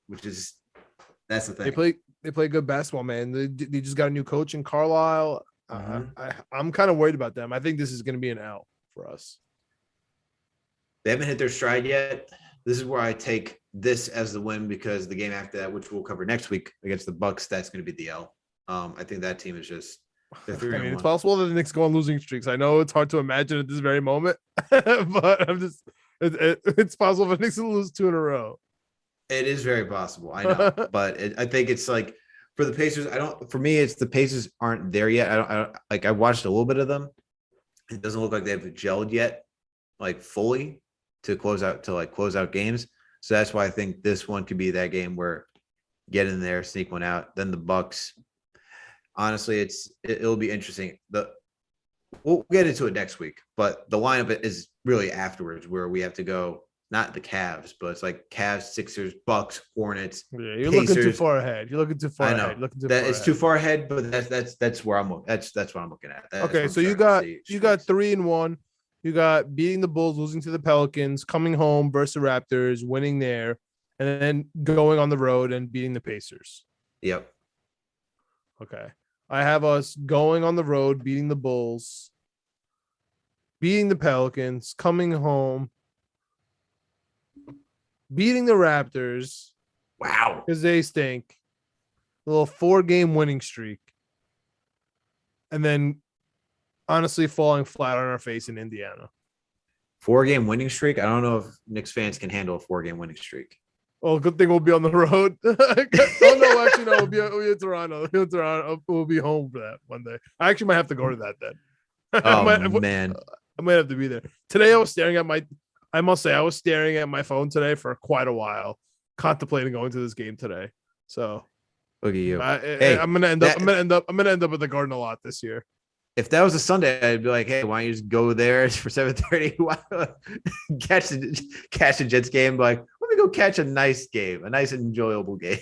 that's the thing. They play good basketball, man. They just got a new coach in Carlisle. I'm kind of worried about them. I think this is going to be an L for us. They haven't hit their stride yet. This is where I take this as the win because the game after that, which we'll cover next week against the Bucks, that's going to be the L. I think that team is just. It's possible that the Knicks go on losing streaks. I know it's hard to imagine at this very moment, but I'm just. It's possible for Knicks to lose 2 in a row. It is very possible. I know, but I think it's like for the Pacers. For me, it's the Pacers aren't there yet. I watched a little bit of them. It doesn't look like they've gelled yet, like fully to close out games. So that's why I think this one could be that game where get in there, sneak one out. Then the Bucks. Honestly, it'll be interesting. We'll get into it next week, but the lineup is really afterwards where we have to go. Not the Cavs, but it's like Cavs, Sixers, Bucks, Hornets. Yeah, you're Pacers. Looking too far ahead. You're looking too far I know. ahead. It's too far ahead, but that's where I'm looking. That's what I'm looking at. Okay, so you got 3-1. You got beating the Bulls, losing to the Pelicans, coming home versus the Raptors, winning there, and then going on the road and beating the Pacers. Yep. Okay. I have us going on the road, beating the Bulls, beating the Pelicans, coming home, beating the Raptors. Wow. Because they stink. A little 4-game winning streak. And then honestly falling flat on our face in Indiana. 4-game winning streak? I don't know if Knicks fans can handle a 4-game winning streak. Well, good thing we'll be on the road. No, actually, no, we'll be in Toronto. We'll be home for that one day. I actually might have to go to that then. Man. I might have to be there. Today I was staring at my phone today for quite a while, contemplating going to this game today. So look at you. I'm gonna end up at the Garden a lot this year. If that was a Sunday, I'd be like, hey, why don't you just go there for 7:30? catch a Jets game? Like, let me go catch a nice game, a nice enjoyable game.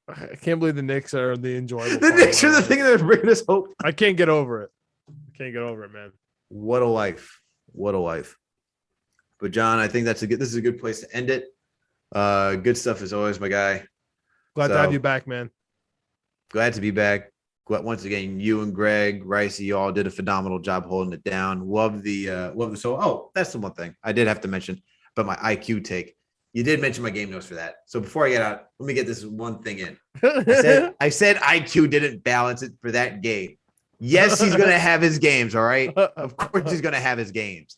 I can't believe the Knicks are the enjoyable. The Knicks are the thing that's bringing us hope. I can't get over it, man. What a life. But John, I think this is a good place to end it. Good stuff as always, my guy. Glad to have you back, man. Glad to be back. Once again, you and Greg, Raisi, you all did a phenomenal job holding it down. Love the show. Oh, that's the one thing I did have to mention about my IQ take. You did mention my game notes for that. So before I get out, let me get this one thing in. I said IQ didn't balance it for that game. Yes, he's going to have his games. All right. Of course, he's going to have his games.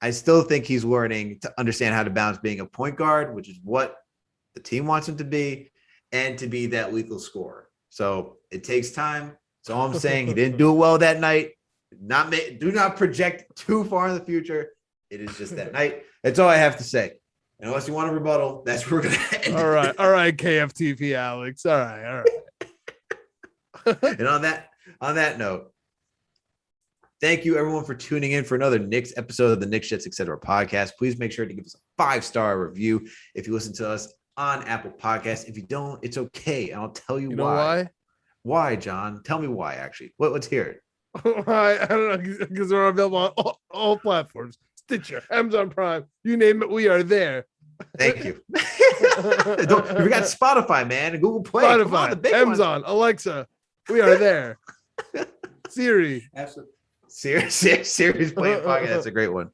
I still think he's learning to understand how to balance being a point guard, which is what the team wants him to be, and to be that lethal scorer. So it takes time. That's all I'm saying. He didn't do it well that night. Do not project too far in the future. It is just that night. That's all I have to say. And unless you want a rebuttal, that's where we're going to end. All right, KFTP, Alex. All right. And on that note, thank you everyone for tuning in for another Knicks episode of the Knicks Shits Etc. podcast. Please make sure to give us a 5-star review if you listen to us on Apple Podcasts. If you don't, it's okay. And I'll tell you, You know why. why? Why, John? Tell me why, actually. Let's hear it. I don't know, because we're available on all platforms. Stitcher, Amazon Prime, you name it, we are there. Thank you. We got Spotify, man, and Google Play. Spotify, Come on, the big Amazon, one. Alexa, we are there. Siri. Absolutely. Series playing podcast. That's a great one.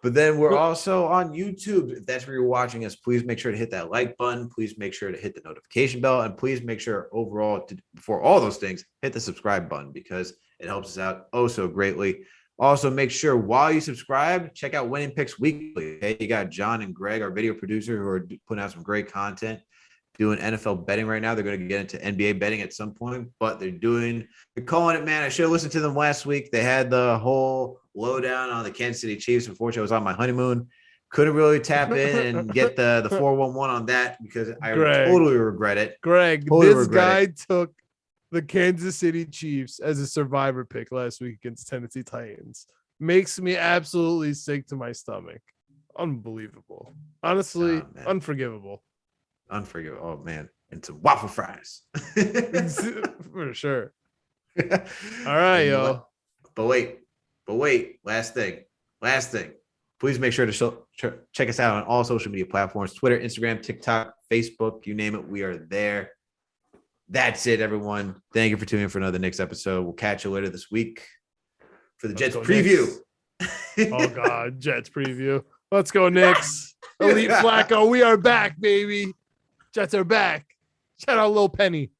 But then we're also on YouTube. If that's where you're watching us, please make sure to hit that like button. Please make sure to hit the notification bell. And please make sure overall, before all those things, hit the subscribe button because it helps us out oh so greatly. Also, make sure while you subscribe, check out Winning Picks Weekly. Okay? You got John and Greg, our video producer, who are putting out some great content, doing NFL betting right now. They're going to get into NBA betting at some point, but they're calling it, man. I should have listened to them last week. They had the whole lowdown on the Kansas City Chiefs. Unfortunately, I was on my honeymoon. Couldn't really tap in and get the 411 on that because I totally regret it. Greg, this guy took the Kansas City Chiefs as a survivor pick last week against Tennessee Titans. Makes me absolutely sick to my stomach. Unbelievable. Honestly, unforgivable. Unforgivable. Oh, man. And some waffle fries. For sure. All right, yo. But wait. Last thing. Please make sure to check us out on all social media platforms, Twitter, Instagram, TikTok, Facebook, you name it. We are there. That's it, everyone. Thank you for tuning in for another Knicks episode. We'll catch you later this week for the Jets preview. Oh, God. Jets preview. Let's go, Knicks. Elite Flacco. We are back, baby. Jets are back. Shout out Lil Penny.